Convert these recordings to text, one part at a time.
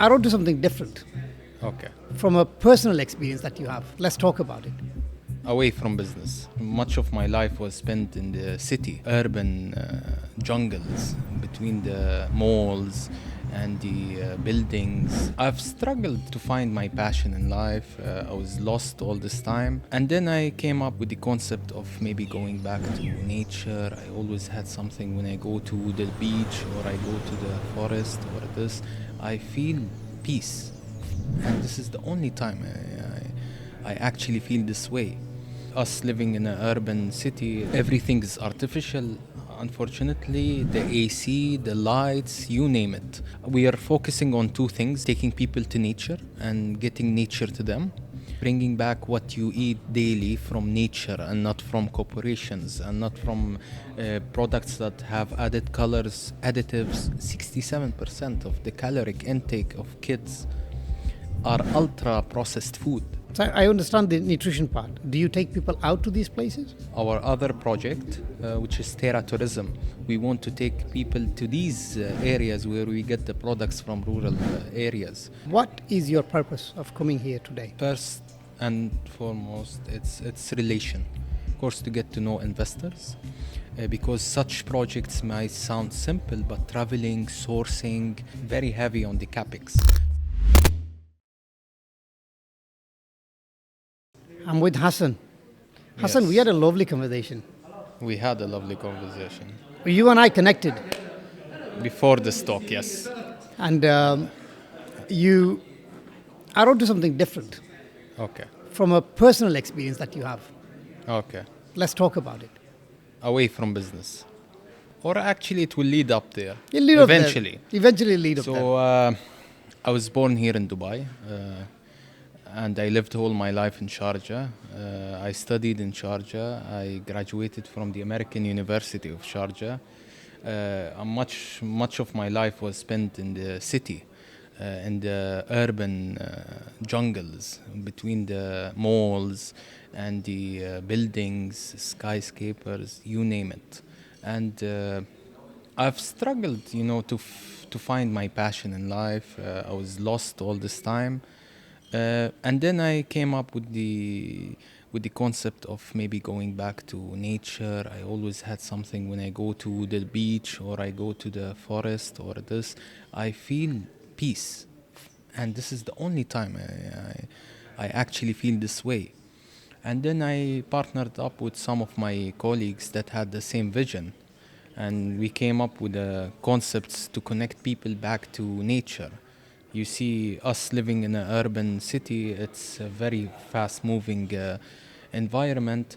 I wrote to something different Okay. from a personal experience that you have. Let's talk about it. Away from business. Much of my life was spent in the city, urban jungles between the malls and the buildings. I've struggled to find my passion in life. I was lost all this time. And then I came up with the concept of maybe going back to nature. I always had something when I go to the beach or I go to the forest or this, I feel peace. And this is the only time I actually feel this way. Us living in an urban city, everything is artificial. Unfortunately, the AC, the lights, you name it. We are focusing on two things: taking people to nature and getting nature to them, bringing back what you eat daily from nature and not from corporations and not from products that have added colors, additives. 67% of the caloric intake of kids are ultra processed food. So I understand the nutrition part. Do you take people out to these places? Our other project, which is Terra Tourism, we want to take people to these areas where we get the products from rural areas. What is your purpose of coming here today? First and foremost, it's relation. Of course, to get to know investors, because such projects might sound simple, but traveling, sourcing, very heavy on the capex. I'm with Hassan. Hassan, we Yes. had a lovely conversation. We had a lovely conversation. You and I connected, Before this talk, yes. and you. I wrote to something different Okay. from a personal experience that you have. Okay. Let's talk about it. Away from business. Or actually, it will lead up there. You'll lead up there. Eventually. Eventually lead up there. So, I was born here in Dubai, and I lived all my life in Sharjah. I studied in Sharjah. I graduated from the American University of Sharjah. Much of my life was spent in the city, in the urban jungles between the malls and the buildings, skyscrapers, you name it. And I've struggled, to find my passion in life. I was lost all this time. And then I came up with the concept of maybe going back to nature. I always had something when I go to the beach or I go to the forest or this, I feel peace. And this is the only time I actually feel this way. And then I partnered up with some of my colleagues that had the same vision. And we came up with concepts to connect people back to nature. You see, us living in an urban city, it's a very fast moving environment.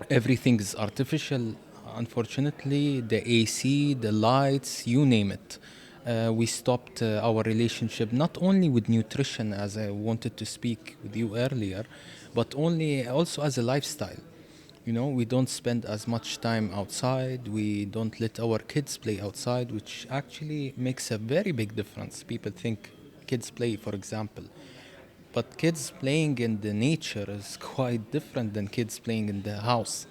Everything is artificial. Unfortunately, the AC, the lights, you name it. We stopped our relationship not only with nutrition, as I wanted to speak with you earlier, but also as a lifestyle. We don't spend as much time outside. We don't let our kids play outside, which actually makes a very big difference. People think kids play, for example. But kids playing in the nature is quite different than kids playing in the house.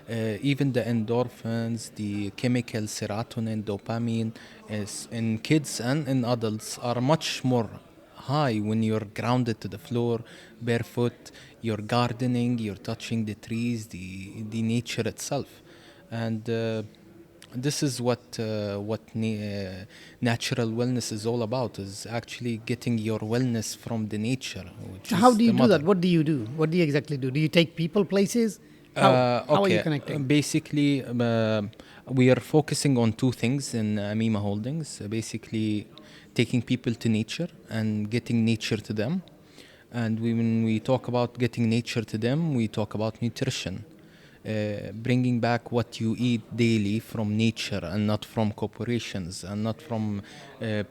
Even the endorphins, the chemical serotonin, dopamine, is in kids and in adults are much more high when you're grounded to the floor, barefoot, you're gardening, you're touching the trees, the nature itself. And this is what natural wellness is all about, is actually getting your wellness from the nature, which So is how do you the do mother. that? What do you do? What do you exactly do? Do you take people places? How are you connecting? Basically, we are focusing on two things in Amima Holdings. Basically, taking people to nature and getting nature to them. And when we talk about getting nature to them, we talk about nutrition. Bringing back what you eat daily from nature and not from corporations and not from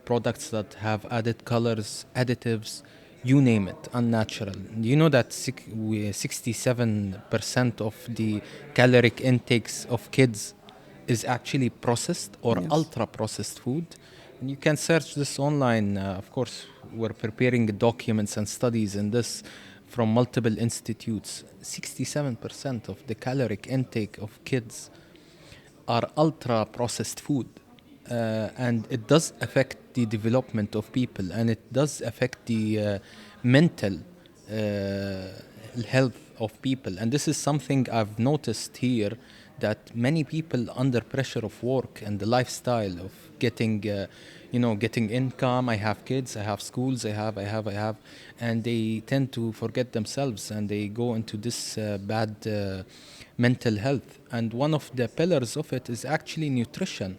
products that have added colors, additives, you name it, unnatural. You know that 67% of the caloric intakes of kids is actually processed or Yes. ultra processed food. And you can search this online. Of course, we're preparing documents and studies in this from multiple institutes. 67% of the caloric intake of kids are ultra processed food. And it does affect the development of people, and it does affect the mental health of people. And this is something I've noticed here, that many people under pressure of work and the lifestyle of getting getting income. I have kids, I have schools, I have, and they tend to forget themselves, and they go into this bad mental health. And one of the pillars of it is actually nutrition.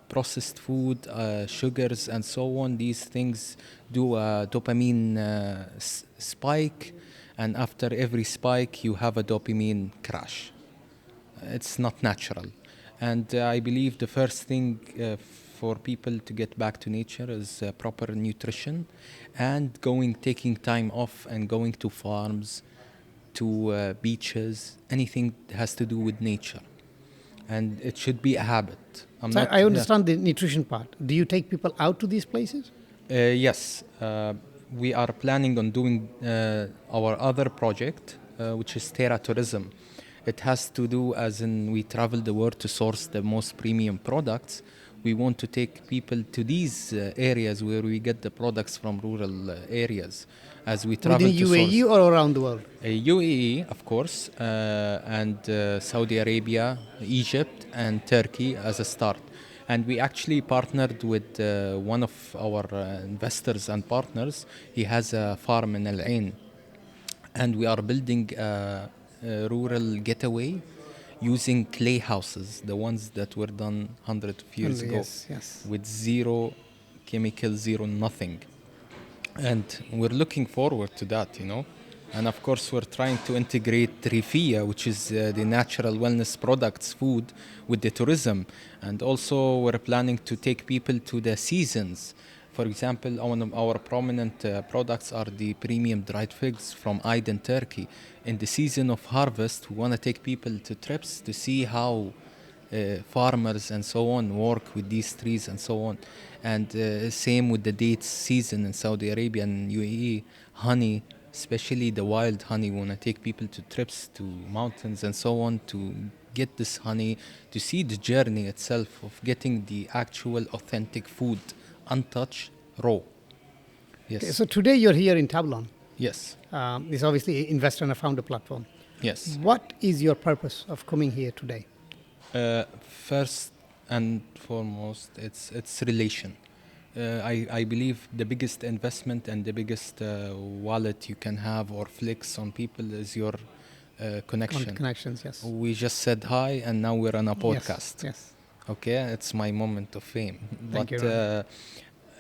Processed food, sugars, and so on. These things do a dopamine spike, and after every spike, you have a dopamine crash. It's not natural. And I believe the first thing for people to get back to nature is proper nutrition, and taking time off and going to farms, to beaches, anything that has to do with nature. And it should be a habit. I'm So not. I understand the nutrition part. Do you take people out to these places? Yes, we are planning on doing our other project, which is Terra Tourism. It has to do, as in, we travel the world to source the most premium products. We want to take people to these areas where we get the products from rural areas, as we travel Within to UAE source. or around the world? UAE, of course, and Saudi Arabia, Egypt, and Turkey as a start. And we actually partnered with one of our investors and partners. He has a farm in Al Ain, and we are building a rural getaway using clay houses, the ones that were done hundreds of years ago, Yes, yes. with zero chemicals, zero nothing. And we're looking forward to that. And of course, we're trying to integrate Rifia, which is the natural wellness products food, with the tourism. And also, we're planning to take people to the seasons. For example, one of our prominent products are the premium dried figs from Aydin, Turkey. In the season of harvest, we want to take people to trips to see how farmers and so on work with these trees and so on. And same with the dates season in Saudi Arabia and UAE. Honey, especially the wild honey, we want to take people to trips to mountains and so on to get this honey, to see the journey itself of getting the actual authentic food, untouched, raw. Yes. Okay, so today you're here in Tablan. Yes. It's obviously investor and a founder platform. Yes. What is your purpose of coming here today? First and foremost, it's relation. I believe the biggest investment and the biggest wallet you can have or flex on people is your connection. Connections, yes. We just said hi, and now we're on a podcast. Yes. Okay, it's my moment of fame. Thank But you.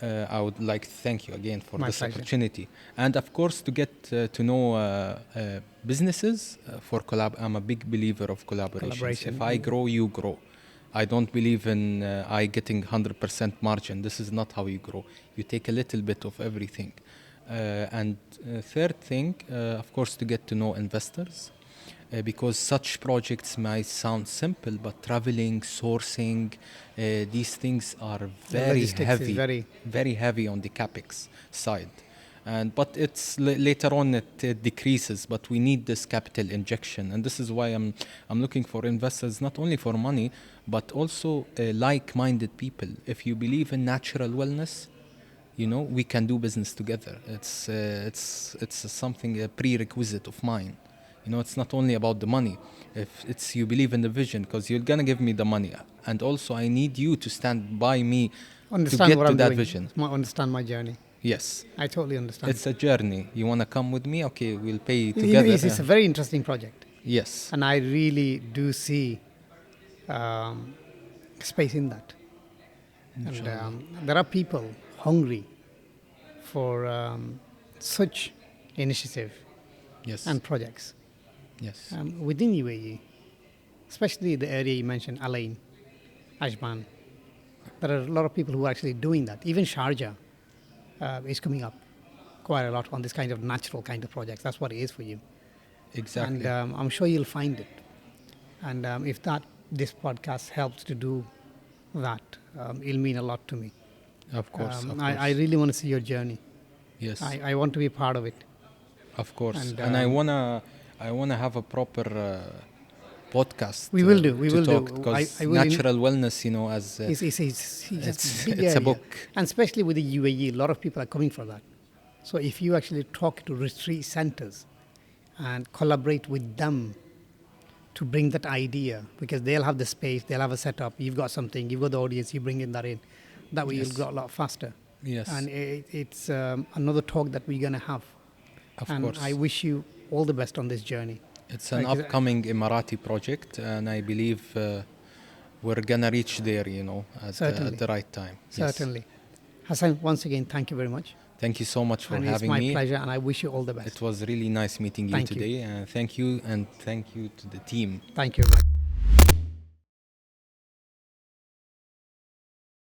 I would like to thank you again for My this pleasure. opportunity, and of course to get to know businesses for collab. I'm a big believer of collaborations. Collaboration. If I grow, you grow. I don't believe in I getting 100% margin. This is not how you grow. You take a little bit of everything. And third thing, of course, to get to know investors. Because such projects might sound simple, but traveling, sourcing, these things are very logistics is heavy, very heavy on the capex side. But it's later on it decreases. But we need this capital injection, and this is why I'm looking for investors, not only for money, but also like-minded people. If you believe in natural wellness, we can do business together. It's something, a prerequisite of mine. It's not only about the money. If it's you believe in the vision, because you're gonna give me the money, and also I need you to stand by me Understand to get what to I'm that doing. vision. Understand my journey. Yes, I totally understand. it's a journey. You wanna come with me? Okay, we'll pay It together. is a very interesting project, Yes, and I really do see space in that. And there are people hungry for such initiative yes, and projects yes, within UAE, especially the area you mentioned, Al Ain, Ajman. There are a lot of people who are actually doing that. Even Sharjah is coming up quite a lot on this kind of natural kind of projects. That's what it is for you. exactly. And I'm sure you'll find it. And if this podcast helps to do that, it'll mean a lot to me. Of course, of course. I really want to see your journey. Yes, I want to be part of it. of course. and, And I wanna have a proper podcast. We will do. We to will talk, do. because I will. natural wellness, you know, as It's just it's a big it's a area. book. And especially with the UAE, a lot of people are coming for that. So if you actually talk to retreat centers and collaborate with them to bring that idea, because they'll have the space, they'll have a setup, you've got something, you've got the audience, you bring in that in. That way Yes. you'll go a lot faster. Yes, And it's another talk that we're going to have. of And course. I wish you all the best on this journey. It's an Like, upcoming Emirati project, and I believe we're gonna reach there, you know, Certainly. at the right time. Yes. Certainly. Hassan, once again, thank you very much. Thank you so much for And it's having my me. pleasure, and I wish you all the best. It was really nice meeting you Thank you. today. Thank you, and thank you to the team. Thank you very much.